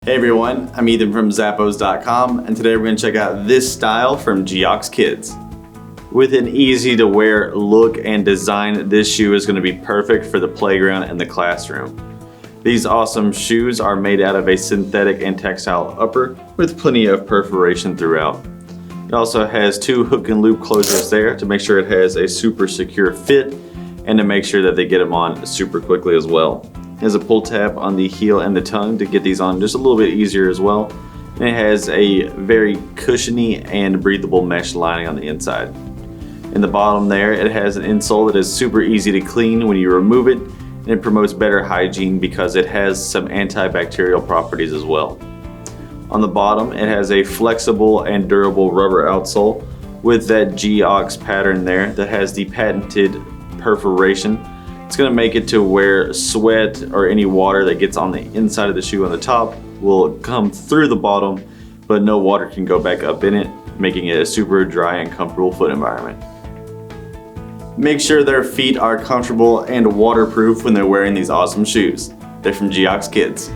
Hey everyone, I'm Ethan from Zappos.com, and today we're going to check out this style from Geox Kids. With an easy to wear look and design, this shoe is going to be perfect for the playground and the classroom. These awesome shoes are made out of a synthetic and textile upper with plenty of perforation throughout. It also has two hook and loop closures there to make sure it has a super secure fit and to make sure that they get them on super quickly as well. There's a pull tab on the heel and the tongue to get these on just a little bit easier as well. And it has a very cushiony and breathable mesh lining on the inside. In the bottom there, it has an insole that is super easy to clean when you remove it, and it promotes better hygiene because it has some antibacterial properties as well. On the bottom, it has a flexible and durable rubber outsole with that Geox pattern there that has the patented perforation. It's going to make it to where sweat or any water that gets on the inside of the shoe on the top will come through the bottom, but no water can go back up in it, making it a super dry and comfortable foot environment. Make sure their feet are comfortable and waterproof when they're wearing these awesome shoes. They're from Geox Kids.